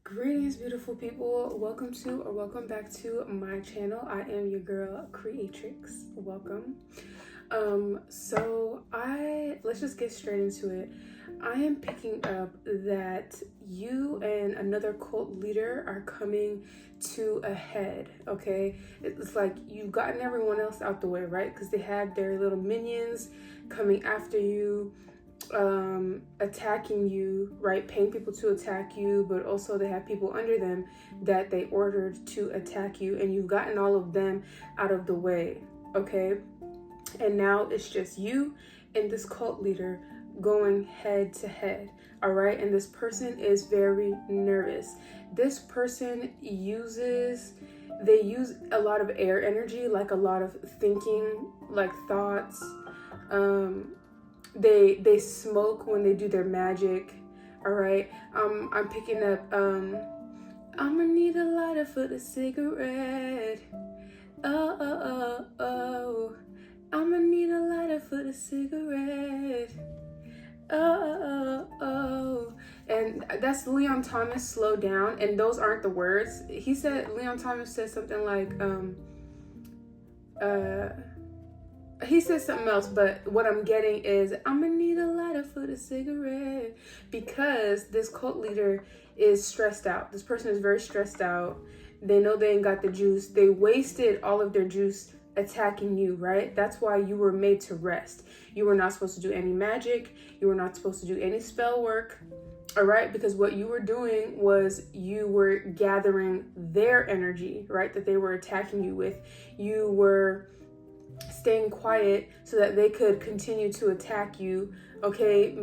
Greetings, beautiful people. Welcome back to my channel. I am your girl, Creatrix. Welcome. Let's just get straight into it. I am picking up that you and another cult leader are coming to a head, okay? It's like you've gotten everyone else out the way, right? Because they had their little minions coming after you, attacking you, right? Paying people to attack you, but also they have people under them that they ordered to attack you, and you've gotten all of them out of the way, okay? And now it's just you and this cult leader going head to head, all right? And this person is very nervous. This person they use a lot of air energy, like a lot of thinking, like thoughts. They smoke when they do their magic, all right? I'm picking up, I'ma need a lighter for the cigarette. Oh. I'ma need a lighter for the cigarette. Oh. And that's Leon Thomas, Slow Down. And those aren't the words. Leon Thomas said something like, he says something else, but what I'm getting is I'ma need a lighter for the cigarette, because this cult leader is stressed out. This person is very stressed out. They know they ain't got the juice. They wasted all of their juice attacking you, right? That's why you were made to rest. You were not supposed to do any magic. You were not supposed to do any spell work, all right? Because what you were doing was you were gathering their energy, right? That they were attacking you with. You were staying quiet so that they could continue to attack you, okay?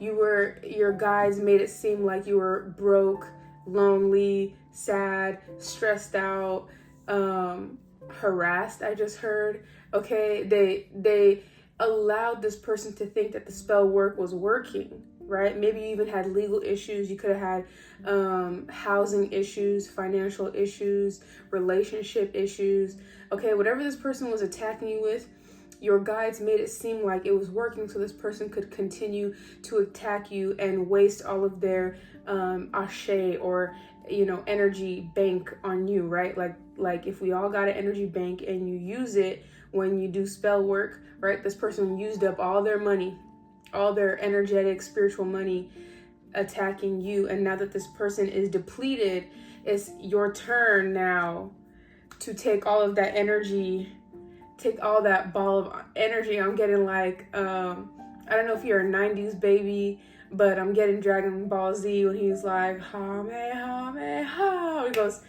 Your guides made it seem like you were broke, lonely, sad, stressed out, harassed, I just heard, okay? They allowed this person to think that the spell work was working, right? Maybe you even had legal issues. You could have had housing issues, financial issues, relationship issues. Okay, whatever this person was attacking you with, your guides made it seem like it was working so this person could continue to attack you and waste all of their ashe or, energy bank on you, right? Like if we all got an energy bank and you use it when you do spell work, right? This person used up all their money, all their energetic, spiritual money attacking you. And now that this person is depleted, it's your turn now to take all of that energy, take all that ball of energy. I'm getting like, I don't know if you're a 90s baby, but I'm getting Dragon Ball Z when he's like, ha. He goes,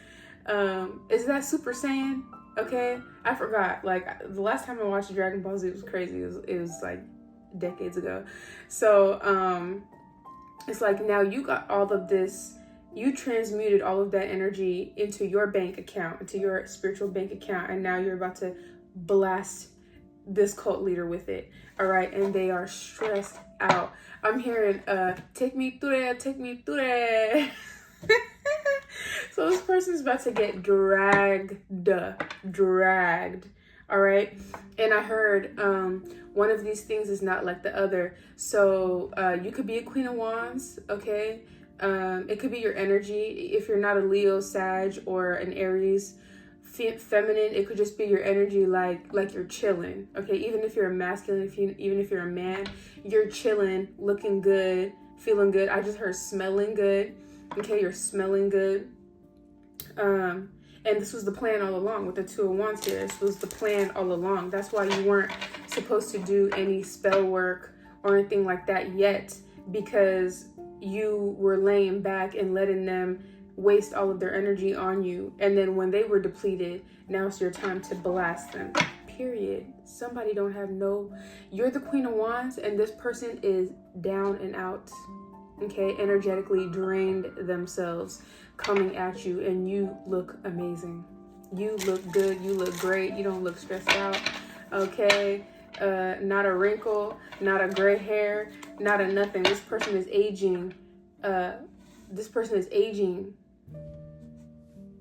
is that Super Saiyan? Okay, I forgot. Like the last time I watched Dragon Ball Z was crazy. It was like decades ago. So it's like now you got all of this, you transmuted all of that energy into your bank account, into your spiritual bank account, and now you're about to blast this cult leader with it, all right? And they are stressed out. I'm hearing take me through there. So this person's about to get dragged, all right? And I heard one of these things is not like the other. So you could be a Queen of Wands, okay? It could be your energy. If you're not a Leo, Sag, or an Aries, feminine, it could just be your energy, like you're chilling, okay? Even if you're a masculine, even if you're a man, you're chilling, looking good, feeling good. I just heard smelling good, okay? You're smelling good. And this was the plan all along with the Two of Wands here. This was the plan all along. That's why you weren't supposed to do any spell work or anything like that yet, because you were laying back and letting them waste all of their energy on you. And then when they were depleted, now it's your time to blast them, period. Somebody don't have you're the Queen of Wands and this person is down and out, okay? Energetically drained themselves, coming at you, and you look amazing. You look good, you look great, you don't look stressed out, okay? Not a wrinkle, not a gray hair, not a nothing. This person is aging,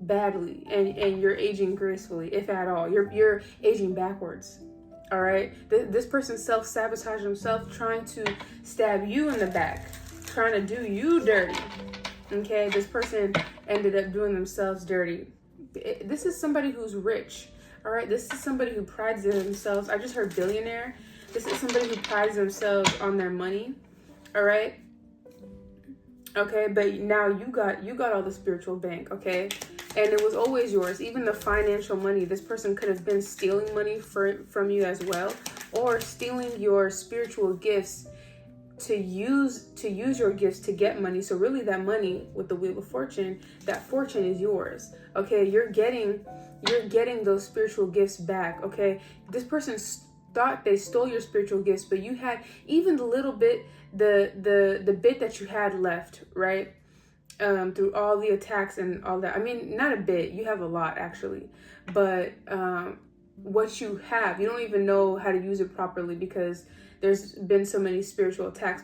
badly, and you're aging gracefully, if at all. You're aging backwards, all right? This person self-sabotaged himself, trying to stab you in the back, trying to do you dirty, Okay, this person ended up doing themselves dirty. This is somebody who's rich. All right, this is somebody who prides themselves. I just heard billionaire. This is somebody who prides themselves on their money. All right. Okay, but now you got all the spiritual bank. Okay, and it was always yours. Even the financial money. This person could have been stealing money from you as well, or stealing your spiritual gifts to use your gifts to get money. So really, that money with the Wheel of Fortune, that fortune is yours. Okay, you're getting those spiritual gifts back. Okay, this person thought they stole your spiritual gifts, but you had even the little bit, the bit that you had left, right? Through all the attacks and all that. I mean, not a bit, you have a lot actually, but what you have, you don't even know how to use it properly because there's been so many spiritual attacks.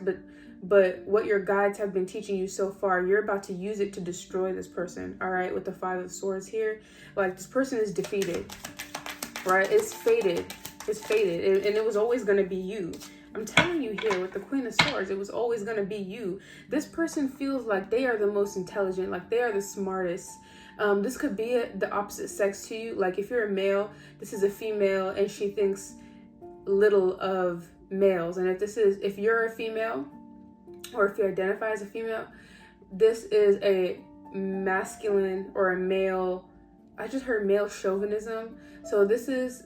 But what your guides have been teaching you so far, you're about to use it to destroy this person. All right, with the Five of Swords here, like this person is defeated, right? It's fated. It's fated, and it was always going to be you. I'm telling you here with the Queen of Swords, it was always going to be you. This person feels like they are the most intelligent, like they are the smartest. This could be the opposite sex to you. Like if you're a male, this is a female, and she thinks little of males. And if you're a female, or if you identify as a female, this is a masculine or a male. I just heard male chauvinism. So this is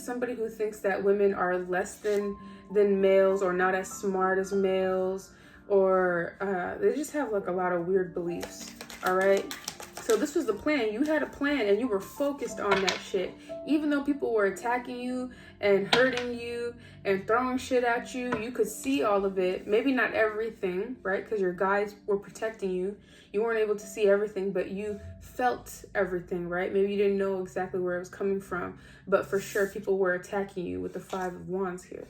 somebody who thinks that women are less than males, or not as smart as males, or they just have like a lot of weird beliefs. All right. So this was the plan. You had a plan and you were focused on that shit. Even though people were attacking you and hurting you and throwing shit at you, you could see all of it. Maybe not everything, right? Because your guides were protecting you. You weren't able to see everything, but you felt everything, right? Maybe you didn't know exactly where it was coming from, but for sure people were attacking you with the Five of Wands here,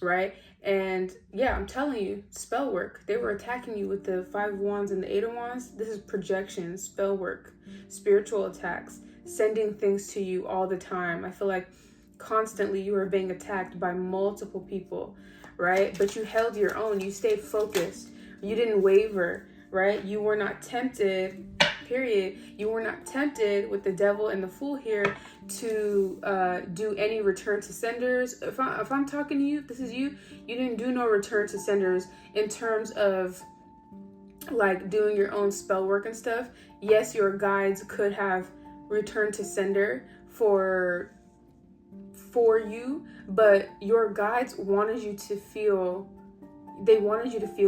right? And yeah, I'm telling you, spell work. They were attacking you with the Five of Wands and the Eight of Wands. This is projection, spell work, spiritual attacks, sending things to you all the time. I feel like constantly you were being attacked by multiple people, right? But you held your own. You stayed focused. You didn't waver, right? You were not tempted, period. You were not tempted with the Devil and the Fool here to do any return to senders. If I'm talking to you, if this is you, you didn't do no return to senders in terms of like doing your own spell work and stuff. Yes, your guides could have returned to sender for you, but your guides wanted you to feel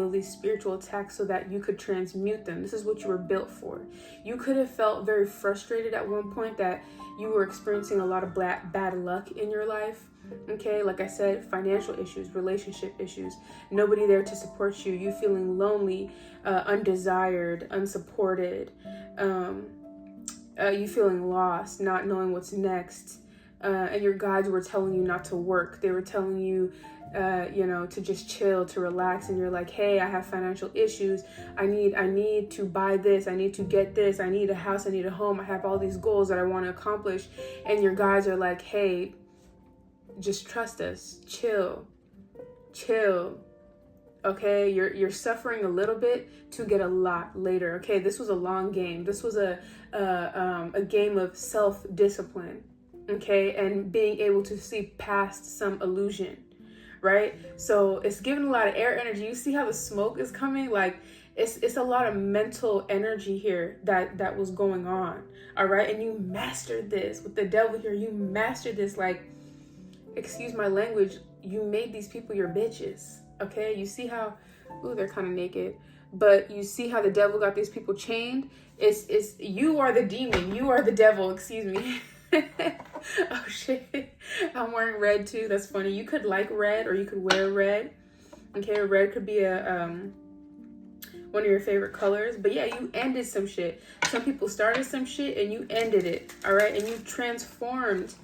these spiritual attacks so that you could transmute them. This is what you were built for. You could have felt very frustrated at one point that you were experiencing a lot of bad luck in your life. Okay, like I said, financial issues, relationship issues, nobody there to support you, you feeling lonely, undesired, unsupported, you feeling lost, not knowing what's next, and your guides were telling you not to work. They were telling you to just chill, to relax, and you're like, hey, I have financial issues. I need to buy this. I need to get this. I need a house. I need a home. I have all these goals that I want to accomplish. And your guides are like, hey, just trust us. Chill. Okay, you're suffering a little bit to get a lot later. Okay, this was a long game. This was a game of self-discipline. Okay, and being able to see past some illusion. Right? So it's giving a lot of air energy. You see how the smoke is coming? Like it's a lot of mental energy here that was going on. All right. And you mastered this with the Devil here. You mastered this. Like, excuse my language. You made these people your bitches. Okay. You see how, ooh, they're kind of naked, but you see how the Devil got these people chained. It's you are the demon. You are the Devil. Excuse me. Oh shit, I'm wearing red too. That's funny. You could like red, or you could wear red. Okay, red could be a one of your favorite colors. But yeah, you ended some shit. Some people started some shit and you ended it. All right, and you transformed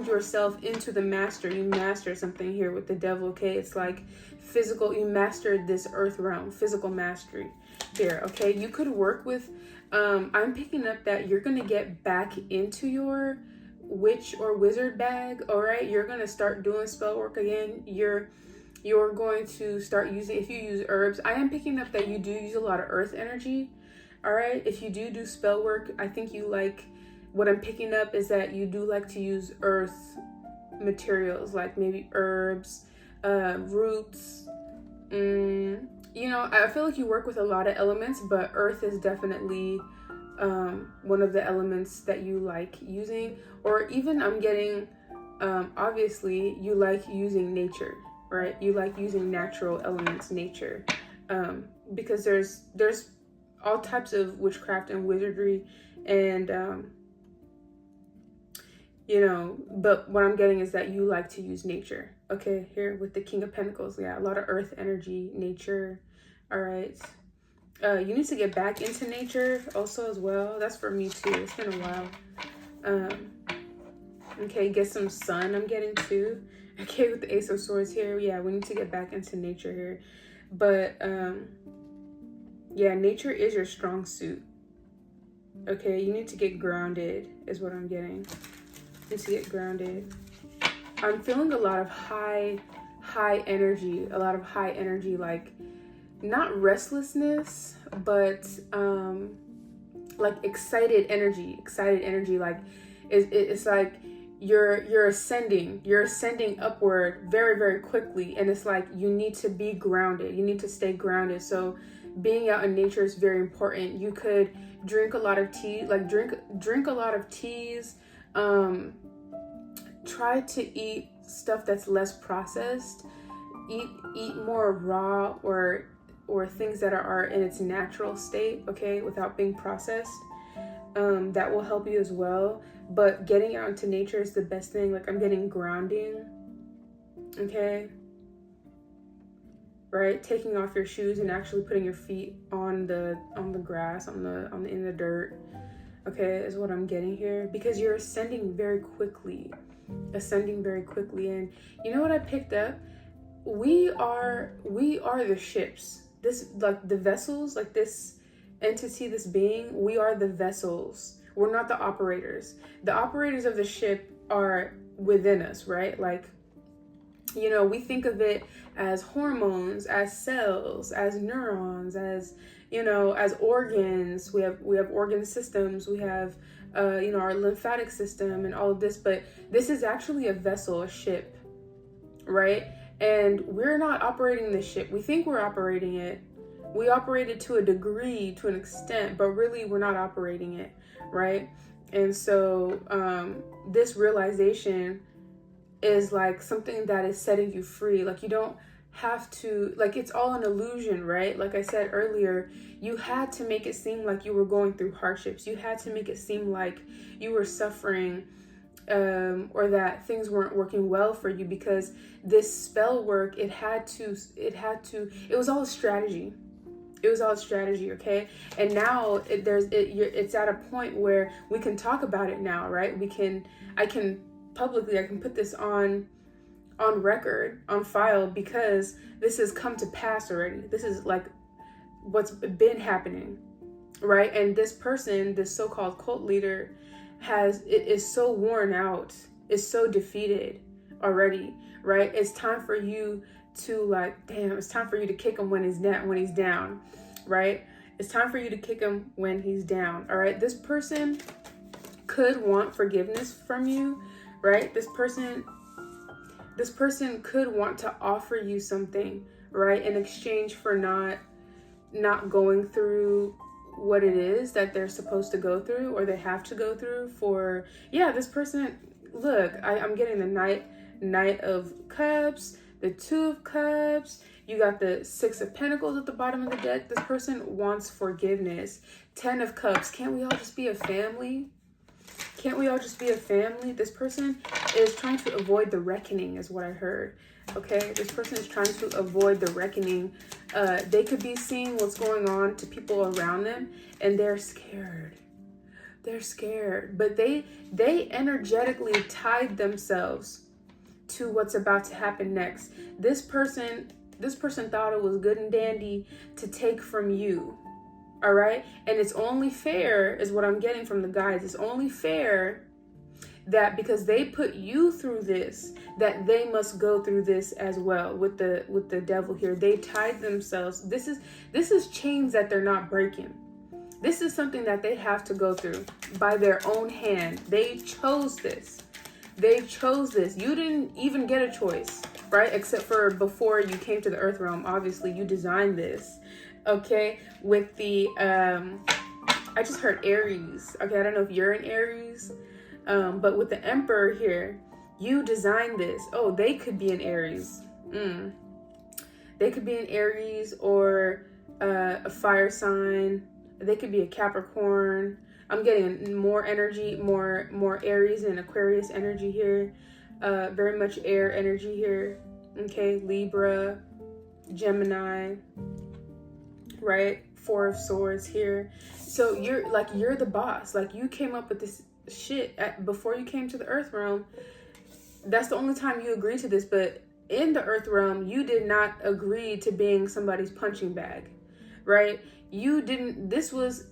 yourself into the master. You mastered something here with the Devil. Okay, it's like physical. You mastered this earth realm, physical mastery here. Okay, you could work with I'm picking up that you're going to get back into your witch or wizard bag. All right. You're going to start doing spell work again. You're you're going to start using, if you use herbs, I am picking up that you do use a lot of earth energy. All right. If you do spell work, I think you like, what I'm picking up is that you do like to use earth materials, like maybe herbs, roots. You know, I feel like you work with a lot of elements, but earth is definitely one of the elements that you like using. Or even I'm getting, obviously you like using nature, right? You like using natural elements, nature, because there's all types of witchcraft and wizardry, and you know, but what I'm getting is that you like to use nature. Okay, here with the King of Pentacles, yeah, a lot of earth energy, nature. All right. You need to get back into nature also as well. That's for me too. It's been a while. Okay, get some sun, I'm getting too. Okay, with the Ace of Swords here, yeah, we need to get back into nature here. But yeah, nature is your strong suit. Okay, you need to get grounded is what I'm getting. You need to get grounded. I'm feeling a lot of high energy, like not restlessness, but like excited energy, like it's like you're ascending upward very, very quickly, and it's like you need to be grounded, you need to stay grounded. So being out in nature is very important. You could drink a lot of tea, like drink a lot of teas. Try to eat stuff that's less processed. Eat more raw or things that are in its natural state, okay, without being processed. That will help you as well. But getting out into nature is the best thing. Like I'm getting grounding, okay, right? Taking off your shoes and actually putting your feet on the grass, in the dirt, okay, is what I'm getting here, because you're ascending very quickly. And you know what I picked up? We are the ships. This, like the vessels, like this entity, this being, we are the vessels. We're not the operators. The operators of the ship are within us, right? Like, you know, we think of it as hormones, as cells, as neurons, as, you know, as organs. We have organ systems. We have, you know, our lymphatic system and all of this. But this is actually a vessel, a ship, right? And we're not operating the ship. We think we're operating it. We operate it to a degree, to an extent, but really we're not operating it, right? And so this realization is like something that is setting you free. Like you don't have to, like it's all an illusion, right? Like I said earlier, you had to make it seem like you were going through hardships. You had to make it seem like you were suffering, or that things weren't working well for you, because this spell work, it was all a strategy. It was all strategy, okay? And now it's at a point where we can talk about it now, right? I can put this on record, on file, because this has come to pass already. This is like what's been happening, right? And this person, this so-called cult leader, is so worn out, is so defeated already, right? It's time for you to it's time for you to kick him when he's down, right? It's time for you to kick him when he's down, all right? This person could want forgiveness from you, right? This person could want to offer you something, right, in exchange for not going through what it is that they're supposed to go through, or they have to go through for, yeah, this person, look, I'm getting the Knight of Cups, the Two of Cups, you got the Six of Pentacles at the bottom of the deck. This person wants forgiveness. 10 of Cups. Can't we all just be a family? Can't we all just be a family? This person is trying to avoid the reckoning, is what I heard. Okay, this person is trying to avoid the reckoning. They could be seeing what's going on to people around them, and they're scared. They're scared, but they energetically tied themselves to what's about to happen next. This person thought it was good and dandy to take from you. All right. And it's only fair, is what I'm getting from the guides. It's only fair that because they put you through this, that they must go through this as well with the devil here. They tied themselves. This is chains that they're not breaking. This is something that they have to go through by their own hand. They chose this. They chose this. You didn't even get a choice, right? Except for before you came to the earth realm. Obviously, you designed this. Okay, with the I just heard Aries. Okay, I don't know if you're an Aries, but with the Emperor here, you designed this. Oh, they could be an Aries. They could be an Aries or a fire sign. They could be a Capricorn. I'm getting more energy, more Aries and Aquarius energy here. Very much air energy here. Okay, Libra, Gemini, right? Four of Swords here. So you're the boss. Like, you came up with this shit before you came to the earth realm. That's the only time you agreed to this. But in the earth realm, you did not agree to being somebody's punching bag, right? You didn't. This was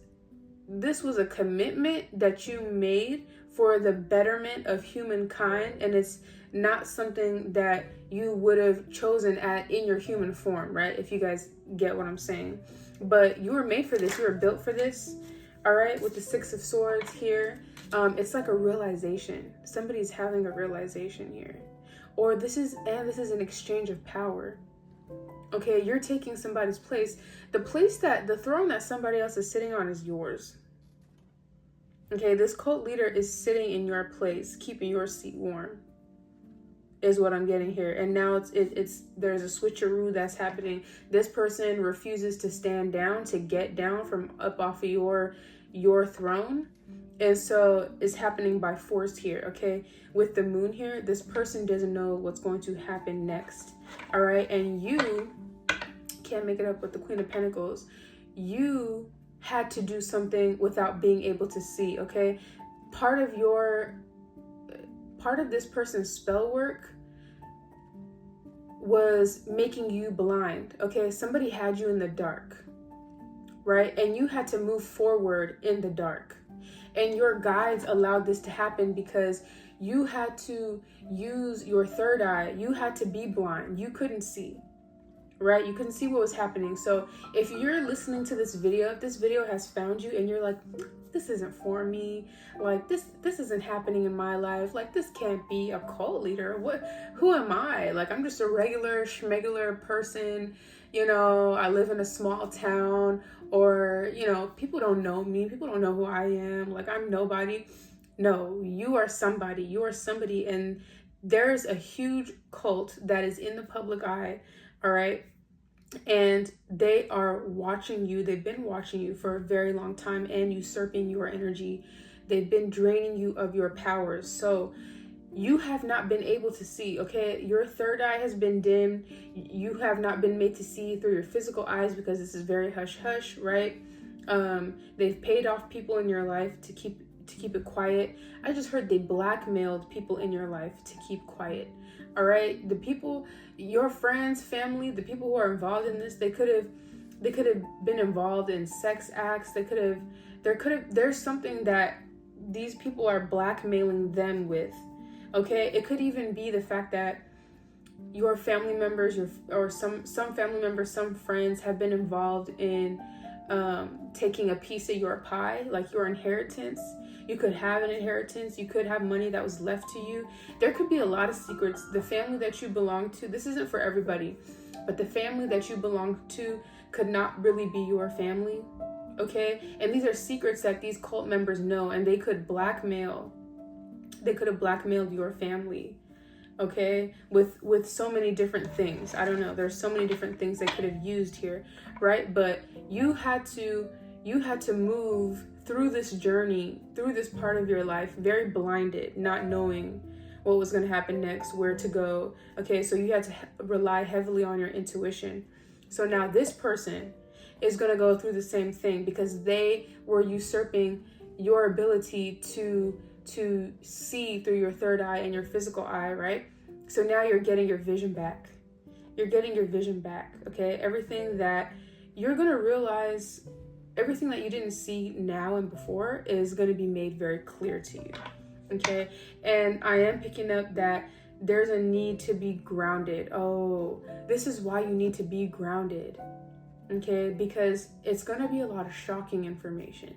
a commitment that you made for the betterment of humankind, and it's not something that you would have chosen in your human form, right? If you guys get what I'm saying. But you were made for this. You were built for this. All right, with the Six of Swords here, it's like a realization. Somebody's having a realization here, or this is an exchange of power. Okay, you're taking somebody's place. The throne that somebody else is sitting on is yours. Okay, this cult leader is sitting in your place, keeping your seat warm, is what I'm getting here. And now there's a switcheroo that's happening. This person refuses to stand down, to get down from up off of your throne. And so it's happening by force here, okay? With the moon here, this person doesn't know what's going to happen next, all right? And you can't make it up with the Queen of Pentacles. You had to do something without being able to see, okay? Part of this person's spell work was making you blind, okay? Somebody had you in the dark, right? And you had to move forward in the dark. And your guides allowed this to happen because you had to use your third eye. You had to be blind. You couldn't see, right? You couldn't see what was happening. So if you're listening to this video, if this video has found you and you're like, this isn't for me, like this isn't happening in my life, like this can't be a cult leader, who am I? Like, I'm just a regular schmegular person, you know, I live in a small town, or, you know, people don't know me, people don't know who I am, like I'm nobody. No, you are somebody. You are somebody, and there's a huge cult that is in the public eye, all right? And they are watching you. They've been watching you for a very long time and usurping your energy. They've been draining you of your powers. So you have not been able to see, okay? Your third eye has been dimmed. You have not been made to see through your physical eyes because this is very hush-hush, right? They've paid off people in your life to keep it quiet. I just heard they blackmailed people in your life to keep quiet. All right, the people, your friends, family, the people who are involved in this, they could have been involved in sex acts. There's something that these people are blackmailing them with. Okay, it could even be the fact that your family members, some family members, some friends have been involved in taking a piece of your pie, like your inheritance. You could have an inheritance. You could have money that was left to you. There could be a lot of secrets. The family that you belong to, this isn't for everybody, but the family that you belong to could not really be your family, okay? And these are secrets that these cult members know, and they could have blackmailed your family, okay? With so many different things. I don't know. There's so many different things they could have used here, right? But you had to move through this journey, through this part of your life, very blinded, not knowing what was going to happen next, where to go. Okay, so you had to rely heavily on your intuition. So now this person is going to go through the same thing because they were usurping your ability to see through your third eye and your physical eye, right? So now you're getting your vision back. You're getting your vision back, okay? Everything that you're going to realize, everything that you didn't see now and before is going to be made very clear to you, Okay, and I am picking up that there's a need to be grounded. Oh, this is why you need to be grounded. Okay, because it's going to be a lot of shocking information.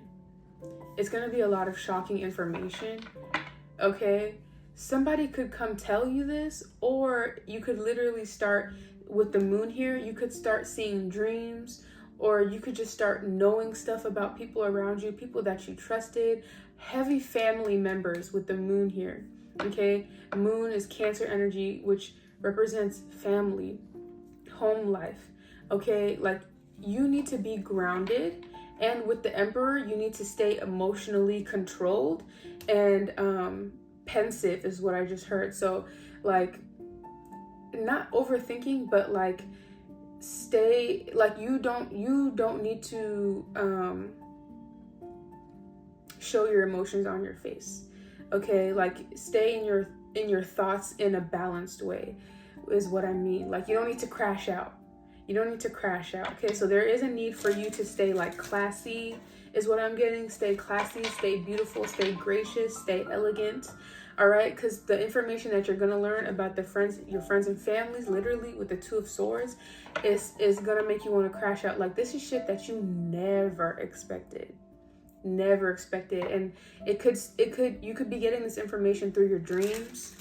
It's going to be a lot of shocking information. Okay, somebody could come tell you this, or you could literally start with the moon here. You could start seeing dreams, or you could just start knowing stuff about people around you, people that you trusted, heavy family members with the moon here. Okay, moon is Cancer energy, which represents family, home life. Okay, like you need to be grounded, and with the Emperor you need to stay emotionally controlled and pensive is what I just heard. So like not overthinking, but like stay, like you don't need to show your emotions on your face. Okay, like stay in your thoughts in a balanced way is what I mean. Like you don't need to crash out. You don't need to crash out. Okay, so there is a need for you to stay like classy is what I'm getting. Stay classy, stay beautiful, stay gracious, stay elegant. All right, because the information that you're gonna learn about your friends and families, literally with the Two of Swords, is gonna make you want to crash out. Like this is shit that you never expected, and you could be getting this information through your dreams.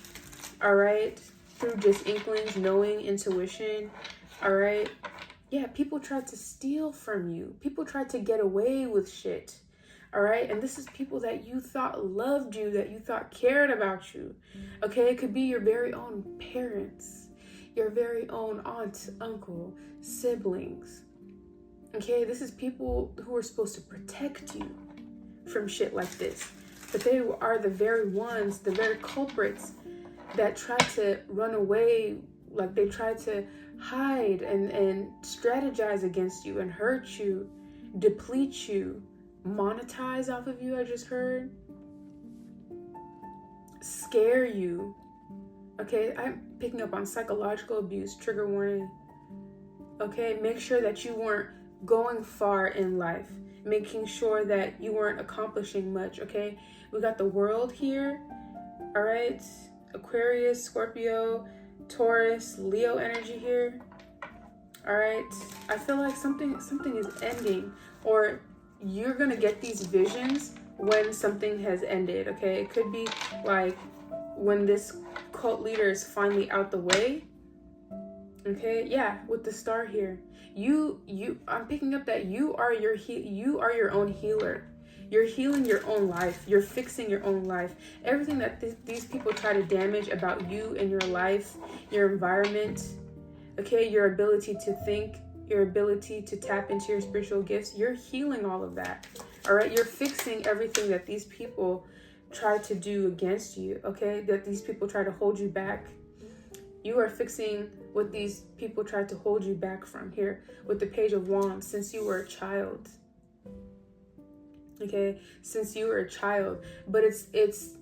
All right, through just inklings, knowing, intuition. All right. Yeah, people tried to steal from you. People tried to get away with shit. All right. And this is people that you thought loved you, that you thought cared about you. Okay. It could be your very own parents, your very own aunt, uncle, siblings. Okay. This is people who are supposed to protect you from shit like this. But they are the very ones, the very culprits that tried to run away. Like they tried to hide and strategize against you and hurt you, deplete you, monetize off of you, I just heard, scare you. Okay, I'm picking up on psychological abuse, trigger warning. Okay, make sure that you weren't going far in life, making sure that you weren't accomplishing much. Okay, we got the World here. All right, Aquarius, Scorpio, Taurus, Leo energy here. All right, I feel like something is ending, or you're gonna get these visions when something has ended. Okay, it could be like when this cult leader is finally out the way. Okay, yeah, with the star here, I'm picking up that you are your own healer. You're healing your own life. You're fixing your own life. Everything that these people try to damage about you and your life, your environment, okay, your ability to think, your ability to tap into your spiritual gifts, you're healing all of that. All right, you're fixing everything that these people try to do against you, okay, that these people try to hold you back. You are fixing what these people tried to hold you back from here with the Page of Wands since you were a child. Okay, since you were a child, but it's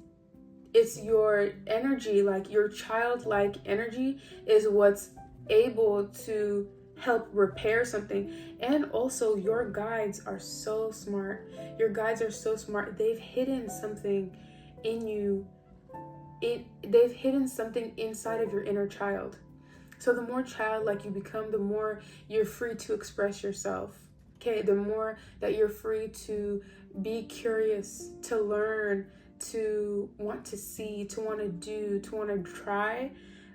your energy, like your childlike energy is what's able to help repair something. And also your guides are so smart. Your guides are so smart. They've hidden something in you. They've hidden something inside of your inner child. So the more childlike you become, the more you're free to express yourself. Okay, the more that you're free to be curious, to learn, to want to see, to want to do, to want to try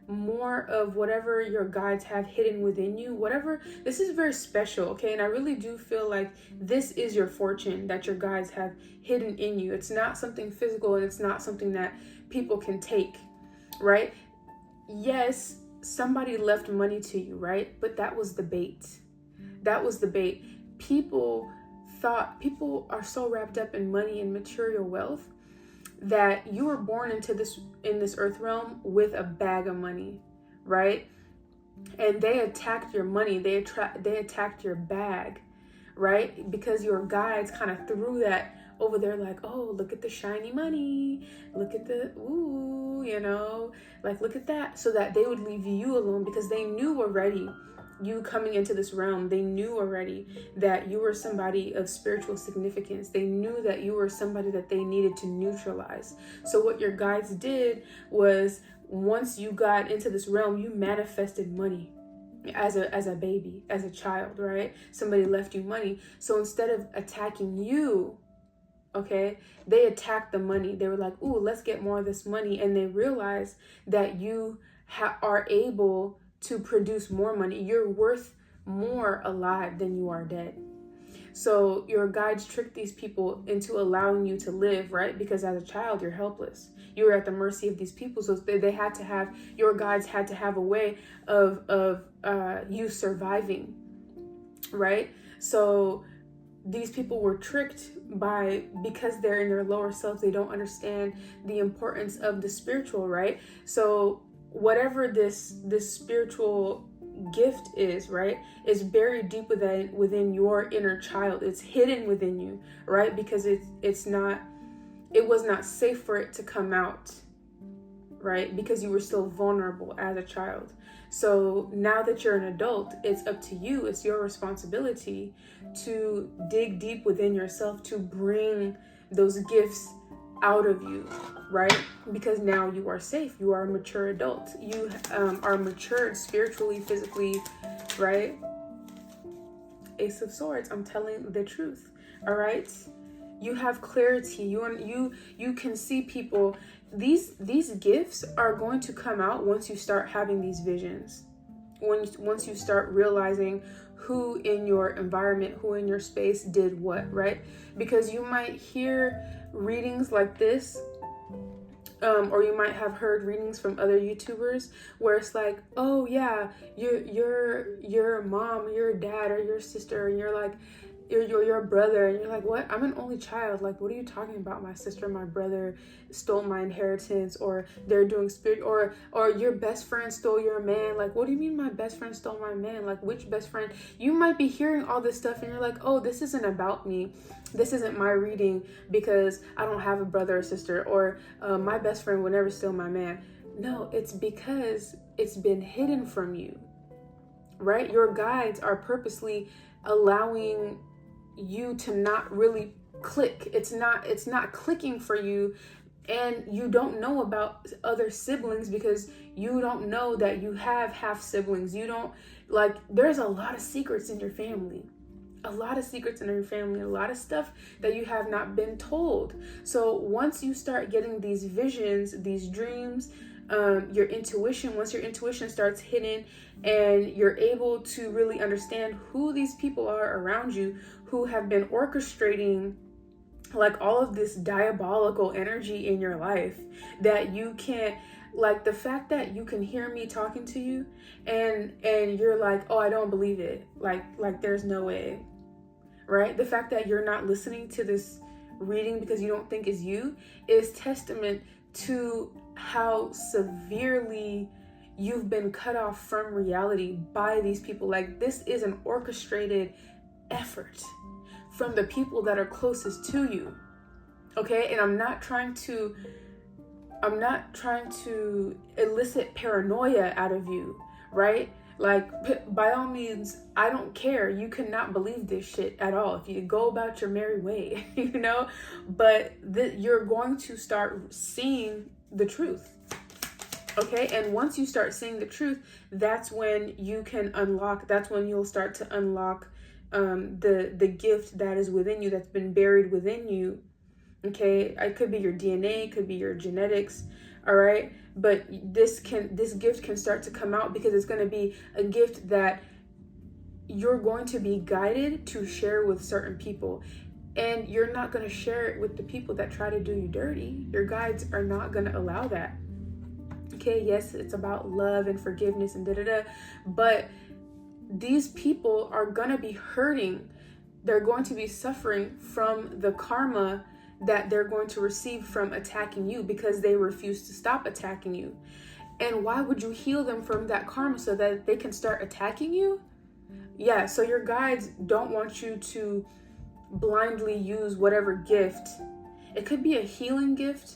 more of whatever your guides have hidden within you. Whatever, this is very special, okay? And I really do feel like this is your fortune that your guides have hidden in you. It's not something physical, and it's not something that people can take, right? Yes, somebody left money to you, right? But that was the bait. That was the bait. People are so wrapped up in money and material wealth that you were born in this earth realm with a bag of money, right? And they attacked your money. They attacked your bag, right? Because your guides kind of threw that over there, like, oh, look at the shiny money, look at the ooh, like look at that, so that they would leave you alone because they knew already you coming into this realm, they knew already that you were somebody of spiritual significance. They knew that you were somebody that they needed to neutralize. So what your guides did was, once you got into this realm, you manifested money as a baby, as a child, right? Somebody left you money. So instead of attacking you, okay, they attacked the money. They were like, ooh, let's get more of this money. And they realized that you are able to produce more money. You're worth more alive than you are dead. So your guides tricked these people into allowing you to live, right? Because as a child, you're helpless. You were at the mercy of these people. So they had to have, your guides had to have a way of you surviving, right? So these people were tricked because they're in their lower selves, they don't understand the importance of the spiritual, right? So whatever this spiritual gift is, right, is buried deep within your inner child. It's hidden within you, right? Because it was not safe for it to come out, right? Because you were still vulnerable as a child. So now that you're an adult, it's up to you. It's your responsibility to dig deep within yourself to bring those gifts out of you, right? Because now you are safe. You are a mature adult. You are matured spiritually, physically, right? Ace of Swords. I'm telling the truth. All right. You have clarity. You can see people. These gifts are going to come out once you start having these visions. Once you start realizing who in your environment, who in your space did what, right? Because you might hear readings like this, or you might have heard readings from other YouTubers where it's like, oh yeah, your mom, your dad, or your sister, and you're like, your brother, and you're like, what? I'm an only child. Like, what are you talking about? My sister, my brother stole my inheritance, or they're doing spirit, or your best friend stole your man. Like, what do you mean my best friend stole my man? Like, which best friend? You might be hearing all this stuff and you're like, oh, this isn't about me. This isn't my reading because I don't have a brother or sister, or my best friend would never steal my man. No, it's because it's been hidden from you, right? Your guides are purposely allowing you to not really click. It's not clicking for you, and you don't know about other siblings because you don't know that you have half siblings. You don't, like, there's a lot of secrets in your family. A lot of secrets in your family, a lot of stuff that you have not been told. So once you start getting these visions, these dreams, once your intuition starts hitting and you're able to really understand who these people are around you who have been orchestrating like all of this diabolical energy in your life, that you can't, like the fact that you can hear me talking to you and you're like, oh, I don't believe it. Like there's no way, right? The fact that you're not listening to this reading because you don't think is you is testament to how severely you've been cut off from reality by these people. Like, this is an orchestrated effort from the people that are closest to you. Okay? And I'm not trying to elicit paranoia out of you, right? Like, by all means, I don't care. You cannot believe this shit at all if you go about your merry way, you know? But you're going to start seeing the truth, okay? And once you start seeing the truth, that's when you can unlock, that's when you'll start to unlock the gift that is within you, that's been buried within you, okay? It could be your DNA, it could be your genetics, all right? But this gift can start to come out because it's going to be a gift that you're going to be guided to share with certain people. And you're not going to share it with the people that try to do you dirty. Your guides are not going to allow that. Okay, yes, it's about love and forgiveness and da-da-da. But these people are going to be hurting. They're going to be suffering from the karma that they're going to receive from attacking you because they refuse to stop attacking you. And why would you heal them from that karma so that they can start attacking you? Yeah, so your guides don't want you to blindly use whatever gift. It could be a healing gift,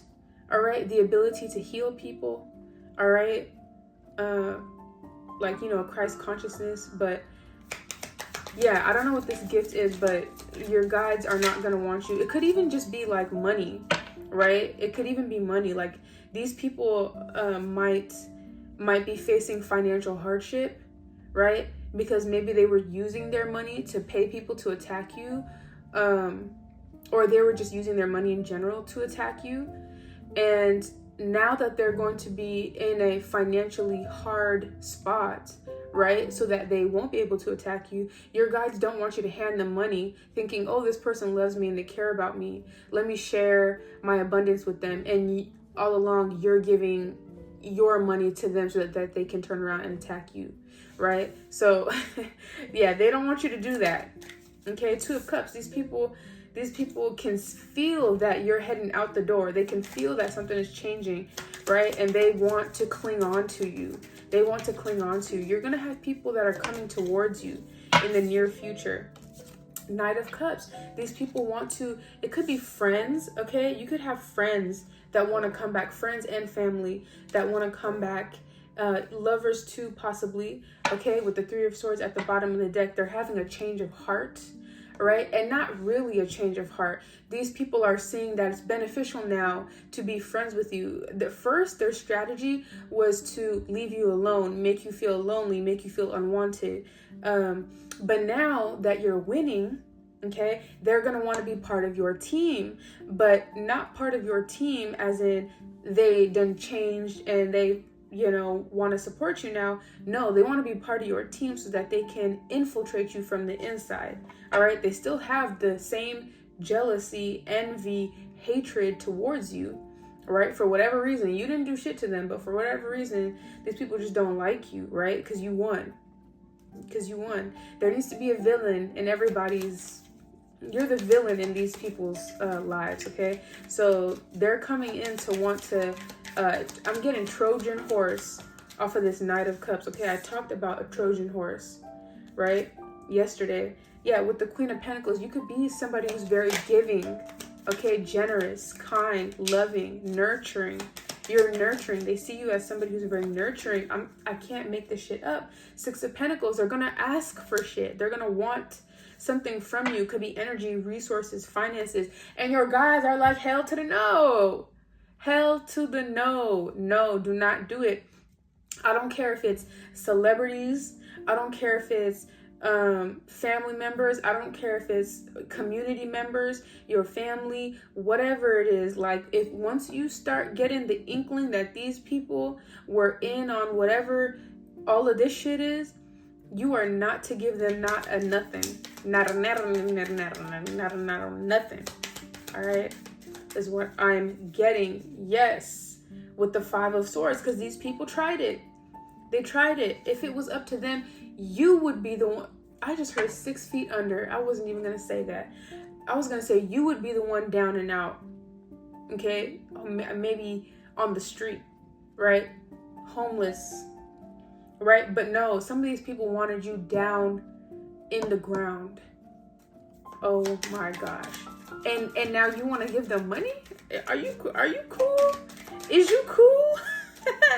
all right? The ability to heal people, all right? like, you know, Christ consciousness. But yeah, I don't know what this gift is, but your guides are not going to want you. It could even just be like money, right? It could even be money. Like, these people might be facing financial hardship, right? Because maybe they were using their money to pay people to attack you, or they were just using their money in general to attack you. And now that they're going to be in a financially hard spot, right, so that they won't be able to attack you, your guides don't want you to hand them money thinking, oh, this person loves me and they care about me, let me share my abundance with them. And all along you're giving your money to them so that they can turn around and attack you, right? So yeah, they don't want you to do that. Okay, Two of Cups. These people can feel that you're heading out the door. They can feel that something is changing, right? And they want to cling on to you. They want to cling on to you. You're going to have people that are coming towards you in the near future. Knight of Cups. These people want to, it could be friends, okay? You could have friends that want to come back, friends and family that want to come back. Lovers too, possibly, okay? With the Three of Swords at the bottom of the deck, they're having a change of heart, right? And not really a change of heart. These people are seeing that it's beneficial now to be friends with you. Their strategy was to leave you alone, make you feel lonely, make you feel unwanted. But now that you're winning, okay, they're going to want to be part of your team, but not part of your team as in they done changed and they, you know, want to support you now. No, they want to be part of your team so that they can infiltrate you from the inside. All right. They still have the same jealousy, envy, hatred towards you, right? For whatever reason, you didn't do shit to them, but for whatever reason, these people just don't like you, right? Because you won. There needs to be a villain in everybody's. You're the villain in these people's lives, okay? So they're coming in to want to, I'm getting Trojan horse off of this Knight of Cups, okay? I talked about a Trojan horse, right? Yesterday. Yeah, with the Queen of Pentacles, you could be somebody who's very giving, okay? Generous, kind, loving, nurturing. You're nurturing. They see you as somebody who's very nurturing. I can't make this shit up. Six of Pentacles, they're going to ask for shit. They're going to want something from you. Could be energy, resources, finances. And your guys are like, hell to the no. Hell to the no. No, do not do it. I don't care if it's celebrities. I don't care if it's family members. I don't care if it's community members, your family, whatever it is. Like, if once you start getting the inkling that these people were in on whatever all of this shit is, you are not to give them not a nothing. Not a nothing. All right, is what I'm getting. Yes, with the Five of Swords, because these people tried it. They tried it. If it was up to them, you would be the one. I just heard 6 feet under. I wasn't even going to say that. I was going to say you would be the one down and out. Okay? Maybe on the street, right? Homeless, right? But no, some of these people wanted you down in the ground. Oh my gosh. And now you want to give them money? Are you cool? Is you cool?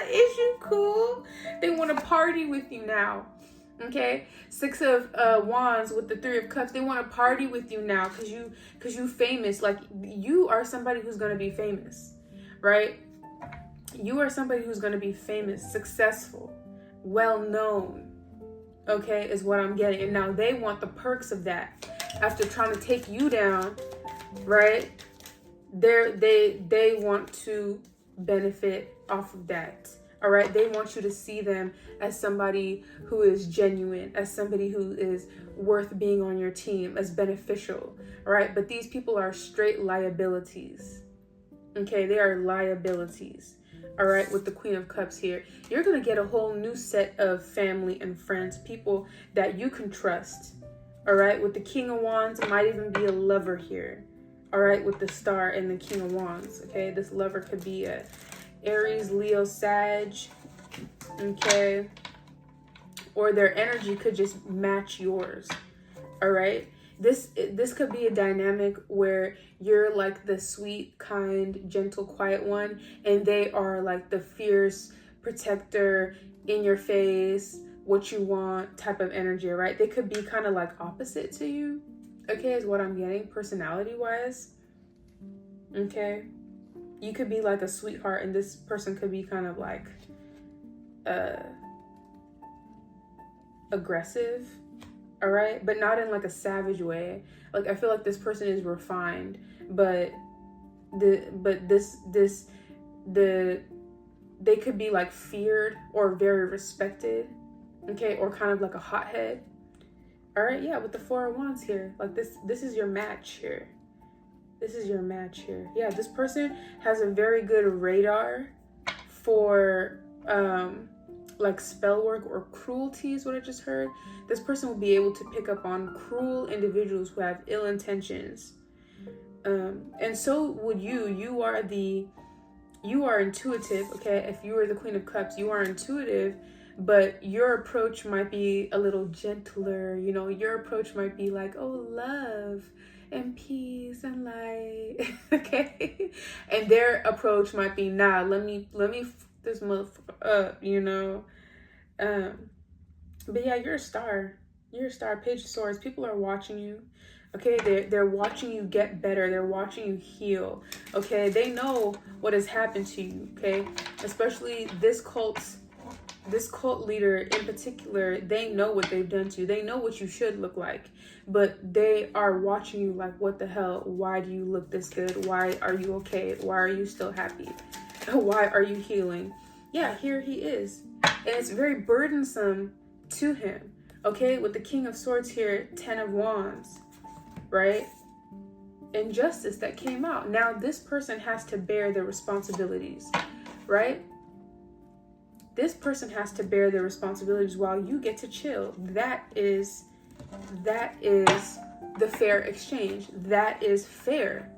Is you cool? They want to party with you now. Okay, Six of Wands with the Three of Cups. They want to party with you now because you famous. Like, you are somebody who's going to be famous, right? You are somebody who's going to be famous, successful, well known. Okay, is what I'm getting. And now they want the perks of that after trying to take you down, right? They want to benefit off of that. All right, they want you to see them as somebody who is genuine, as somebody who is worth being on your team, as beneficial. All right, but these people are straight liabilities. Okay, they are liabilities. All right, with the Queen of Cups here, you're going to get a whole new set of family and friends, people that you can trust. All right, with the King of Wands, might even be a lover here. All right, with the Star and the King of Wands. Okay, this lover could be a Aries, Leo, Sag, okay? Or their energy could just match yours, all right? This could be a dynamic where you're like the sweet, kind, gentle, quiet one, and they are like the fierce protector, in your face, what you want type of energy, right? They could be kind of like opposite to you, okay, is what I'm getting, personality wise. Okay, you could be like a sweetheart, and this person could be kind of like aggressive, all right, but not in like a savage way. Like, I feel like this person is refined, but they could be like feared or very respected, okay, or kind of like a hothead. All right, yeah, with the Four of Wands here, like this is your match here. This is your match here. Yeah, this person has a very good radar for like spell work or cruelty is what I just heard. This person will be able to pick up on cruel individuals who have ill intentions. And so would you. You are intuitive, okay? If you are the Queen of Cups, you are intuitive, but your approach might be a little gentler. You know, your approach might be like, oh, love and peace and light, okay? And their approach might be, nah, let me this motherfucker up, you know? But yeah, you're a star. You're a star. Page of Swords. People are watching you. Okay, they're watching you get better. They're watching you heal. Okay, they know what has happened to you. Okay, especially this cult leader in particular. They know what they've done to you. They know what you should look like, but they are watching you like, what the hell? Why do you look this good? Why are you okay? Why are you still happy? Why are you healing? Yeah, here he is, and it's very burdensome to him. Okay, with the King of Swords here, 10 of Wands. Right? Injustice that came out. Now this person has to bear the responsibilities, right? This person has to bear the responsibilities while you get to chill. That is the fair exchange. That is fair.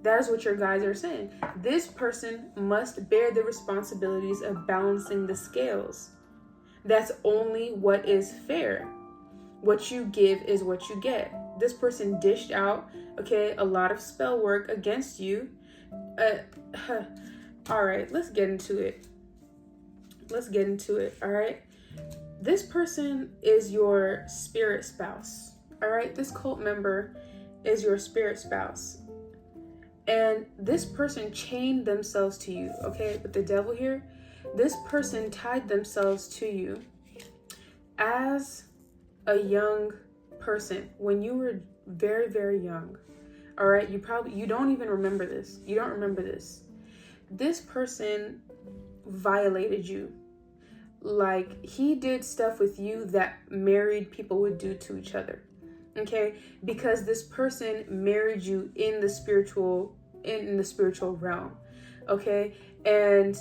That is what your guides are saying. This person must bear the responsibilities of balancing the scales. That's only what is fair. What you give is what you get. This person dished out, okay, a lot of spell work against you. All right, let's get into it. All right. This person is your spirit spouse. All right. This cult member is your spirit spouse. And this person chained themselves to you, okay, with the Devil here. This person tied themselves to you as a young person when you were very, very young. All right, you don't even remember this. You don't remember this. This person violated you. Like, he did stuff with you that married people would do to each other. Okay, because this person married you in the spiritual realm. Okay, and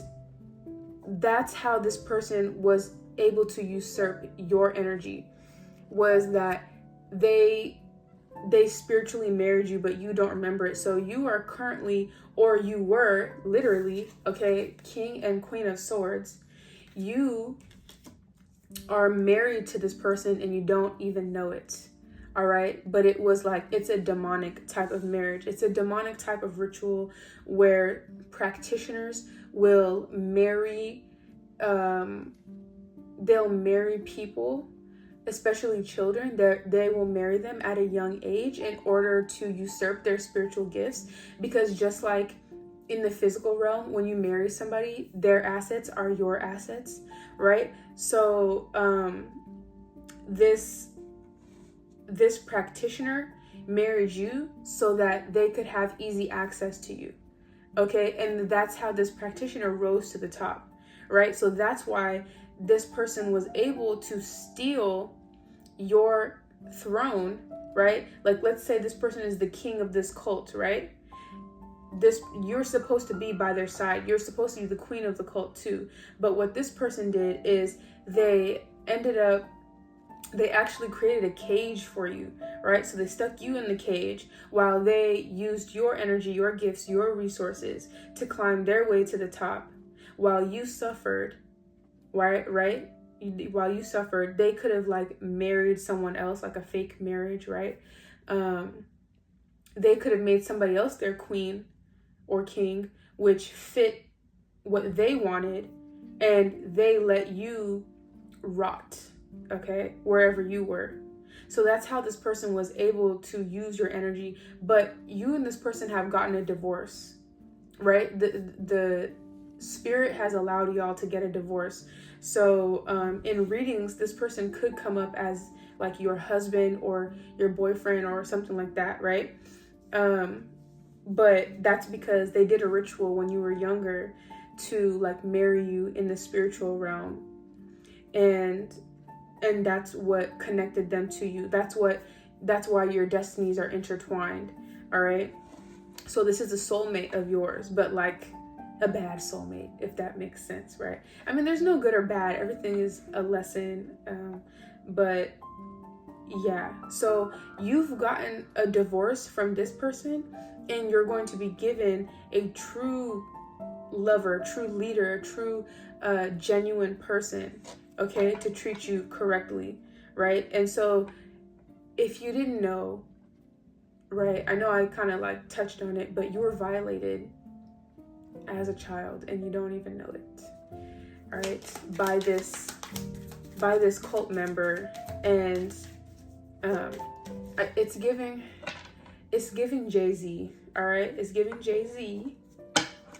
that's how this person was able to usurp your energy. Was that they spiritually married you, but you don't remember it. So you are currently, or you were literally, okay, King and Queen of Swords. You are married to this person and you don't even know it. All right. But it was like, it's a demonic type of marriage. It's a demonic type of ritual where practitioners will marry, they'll marry people, especially children. They will marry them at a young age in order to usurp their spiritual gifts. Because just like in the physical realm, when you marry somebody, their assets are your assets, right? So this practitioner married you so that they could have easy access to you, okay? And that's how this practitioner rose to the top, right? So that's why this person was able to steal your throne, right? Like, let's say this person is the king of this cult, right? You're supposed to be by their side. You're supposed to be the queen of the cult too. But what this person did is they actually created a cage for you, right? So they stuck you in the cage while they used your energy, your gifts, your resources to climb their way to the top while you suffered, right? While you suffered, they could have like married someone else, like a fake marriage, right? They could have made somebody else their queen or king, which fit what they wanted, and they let you rot. okay, wherever you were. So that's how this person was able to use your energy. But you and this person have gotten a divorce, right? The spirit has allowed y'all to get a divorce. So in readings, this person could come up as like your husband or your boyfriend or something like that, right? But that's because they did a ritual when you were younger to like marry you in the spiritual realm. And that's what connected them to you. That's why your destinies are intertwined. All right. So this is a soulmate of yours, but like a bad soulmate, if that makes sense, right? I mean, there's no good or bad. Everything is a lesson. But yeah, so you've gotten a divorce from this person, and you're going to be given a true lover, true leader, true genuine person, okay, to treat you correctly, right? And so if you didn't know, right, I know I kind of like touched on it, but you were violated as a child and you don't even know it, all right, by this cult member. And it's giving Jay-Z, all right? It's giving Jay-Z,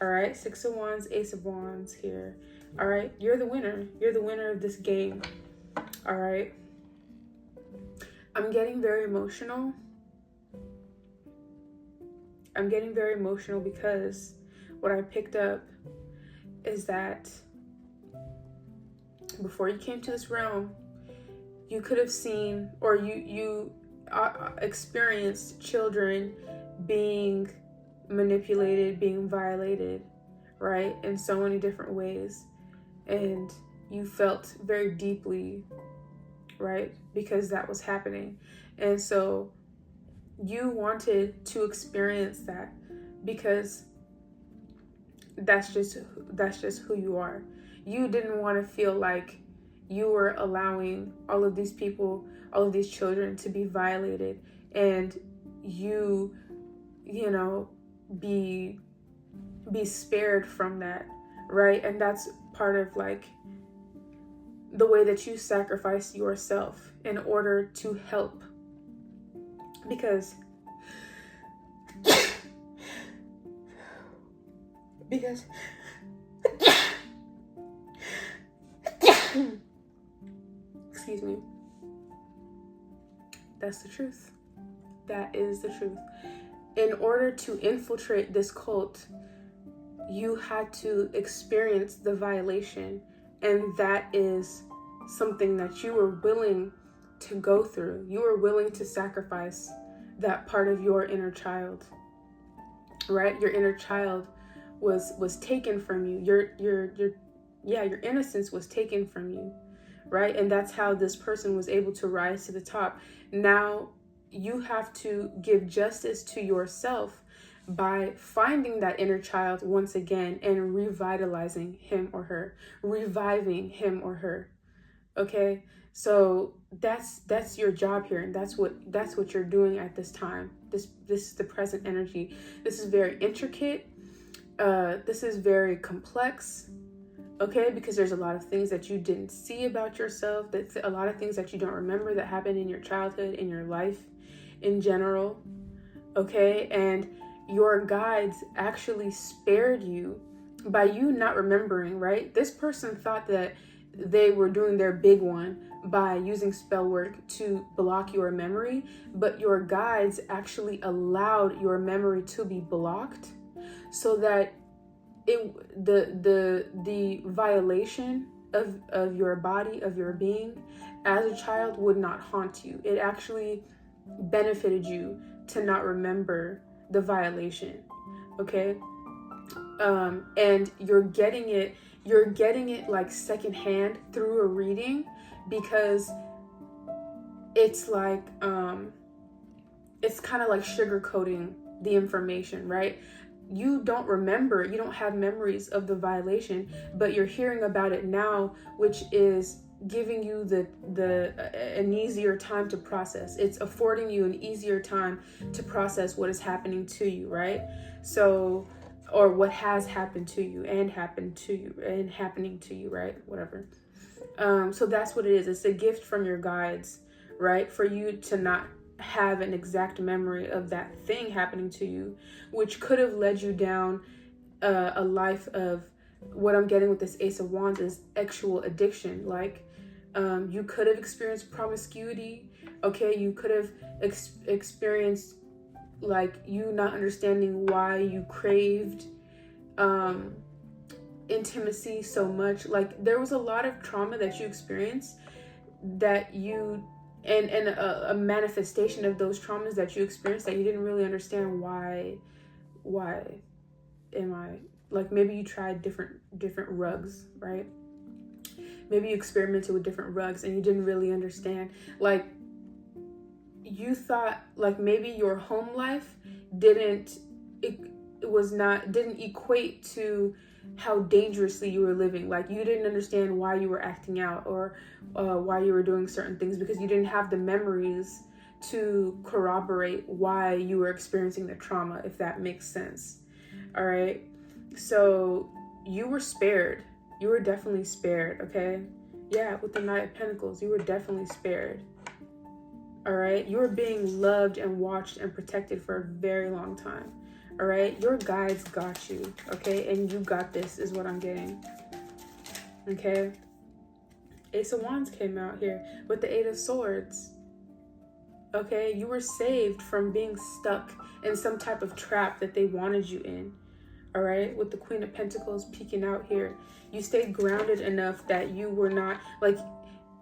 all right? 6 of Wands, Ace of Wands here, all right? You're the winner. You're the winner of this game, all right? I'm getting very emotional. Because what I picked up is that before you came to this realm, you could have seen, or you experienced children being manipulated, being violated, right, in so many different ways, and you felt very deeply, right, because that was happening. And so you wanted to experience that because that's just who you are. You didn't want to feel like you were allowing all of these people, all of these children to be violated, and you know, be spared from that, right? And that's part of like the way that you sacrifice yourself in order to help, because excuse me, that's the truth. That is the truth. In order to infiltrate this cult, you had to experience the violation, and that is something that you were willing to go through. You were willing to sacrifice that part of your inner child, right? Your inner child was taken from you. Your innocence was taken from you, right? And that's how this person was able to rise to the top. Now you have to give justice to yourself by finding that inner child once again and revitalizing him or her, reviving him or her. Okay? So that's your job here, and that's what you're doing at this time. This is the present energy. This is very intricate. This is very complex. Okay, because there's a lot of things that you didn't see about yourself. That's a lot of things that you don't remember that happened in your childhood, in your life in general. Okay, and your guides actually spared you by you not remembering, right? This person thought that they were doing their big one by using spell work to block your memory, but your guides actually allowed your memory to be blocked so that the violation of your body, of your being as a child would not haunt you. It actually benefited you to not remember the violation. Okay? And you're getting it like secondhand through a reading, because it's like it's kind of like sugarcoating the information, right? You don't remember, you don't have memories of the violation, but you're hearing about it now, which is giving you an easier time to process. It's affording you an easier time to process what is happening to you, right? So, or what has happened to you and happened to you and happening to you, right? Whatever. So that's what it is. It's a gift from your guides, right? For you to not have an exact memory of that thing happening to you, which could have led you down a life of, what I'm getting with this Ace of Wands is actual addiction. Like, you could have experienced promiscuity. Okay, you could have experienced, like, you not understanding why you craved intimacy so much. Like, there was a lot of trauma that you experienced that you, and a manifestation of those traumas that you experienced that you didn't really understand why am I, like, maybe you tried different rugs, right? Maybe you experimented with different rugs and you didn't really understand. Like, you thought, like, maybe your home life didn't equate to how dangerously you were living. Like, you didn't understand why you were acting out, or why you were doing certain things, because you didn't have the memories to corroborate why you were experiencing the trauma, if that makes sense. All right. So you were spared. You were definitely spared. Okay. Yeah. With the Knight of Pentacles, you were definitely spared. All right. You were being loved and watched and protected for a very long time. All right. Your guides got you. Okay. And you got this, is what I'm getting. Okay. Ace of Wands came out here with the Eight of Swords. Okay. You were saved from being stuck in some type of trap that they wanted you in. All right. With the Queen of Pentacles peeking out here. You stayed grounded enough that you were not, like,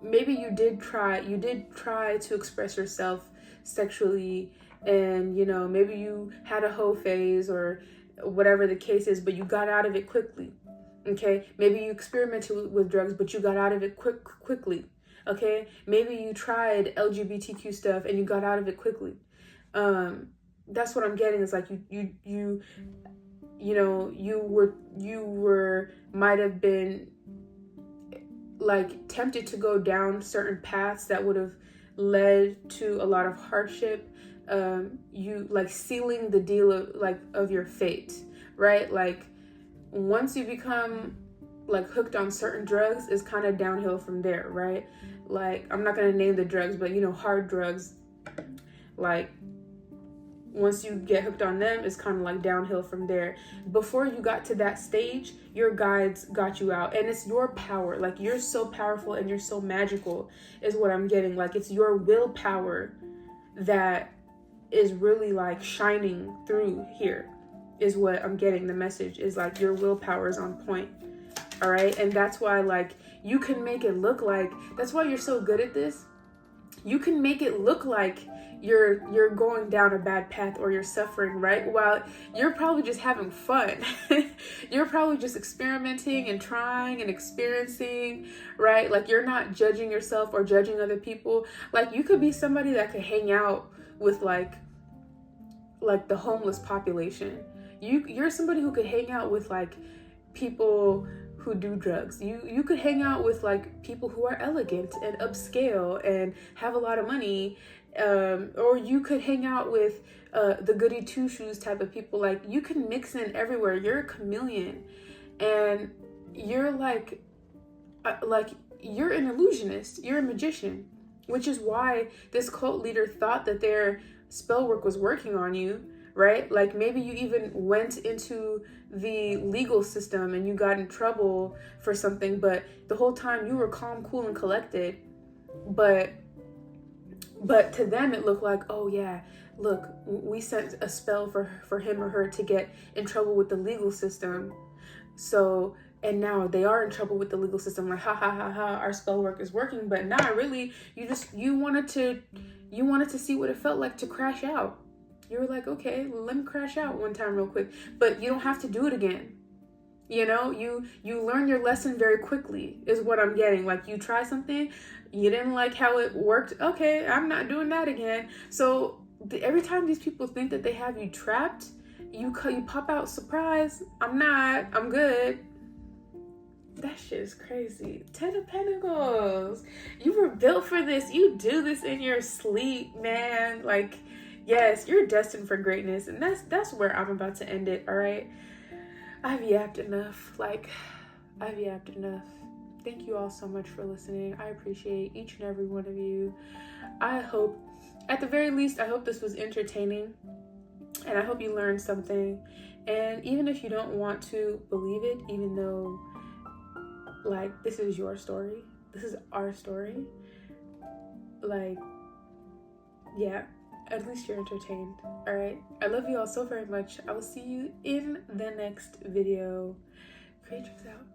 maybe you did try to express yourself sexually, and, you know, maybe you had a hoe phase or whatever the case is, but you got out of it quickly. Okay. Maybe you experimented with drugs, but you got out of it quickly. Okay. Maybe you tried LGBTQ stuff and you got out of it quickly. That's what I'm getting, is like, you might have been, like, tempted to go down certain paths that would have led to a lot of hardship. You, like, sealing the deal of your fate, right? Like, once you become, like, hooked on certain drugs, is kind of downhill from there, right? Like, I'm not going to name the drugs, but, you know, hard drugs, like, once you get hooked on them, it's kind of like downhill from there. Before you got to that stage, your guides got you out, and it's your power. Like, you're so powerful and you're so magical, is what I'm getting. Like, it's your willpower that is really, like, shining through here, is what I'm getting. The message is, like, your willpower is on point. All right. And that's why, like, you can make it look like, that's why you're so good at this. You can make it look like you're going down a bad path, or you're suffering, right? While you're probably just having fun. You're probably just experimenting and trying and experiencing, right? Like, you're not judging yourself or judging other people. Like, you could be somebody that could hang out with, like the homeless population. You're somebody who could hang out with, like, people who do drugs. You could hang out with, like, people who are elegant and upscale and have a lot of money, or you could hang out with the goody two shoes type of people. Like, you can mix in everywhere. You're a chameleon, and you're like you're an illusionist. You're a magician, which is why this cult leader thought that their spell work was working on you, right? Like, maybe you even went into the legal system and you got in trouble for something, but the whole time you were calm, cool, and collected. But to them it looked like, oh yeah, look, we sent a spell for him or her to get in trouble with the legal system. So, and now they are in trouble with the legal system. Like, ha ha ha ha, our spell work is working. But not really. You wanted to see what it felt like to crash out. You were like, okay, let me crash out one time real quick. But you don't have to do it again. You know, you learn your lesson very quickly, is what I'm getting. Like, you try something, you didn't like how it worked. Okay, I'm not doing that again. So every time these people think that they have you trapped, you pop out, surprise, I'm good. That shit is crazy. 10 of Pentacles. You were built for this. You do this in your sleep, man. Like, yes, you're destined for greatness. And that's where I'm about to end it, all right? I've yapped enough. Like, I've yapped enough. Thank you all so much for listening. I appreciate each and every one of you. I hope, at the very least, I hope this was entertaining, and I hope you learned something. And even if you don't want to believe it, even though, like, this is your story, this is our story, like, yeah, at least you're entertained. All right, I love you all so very much. I will see you in the next video. Creatrix out.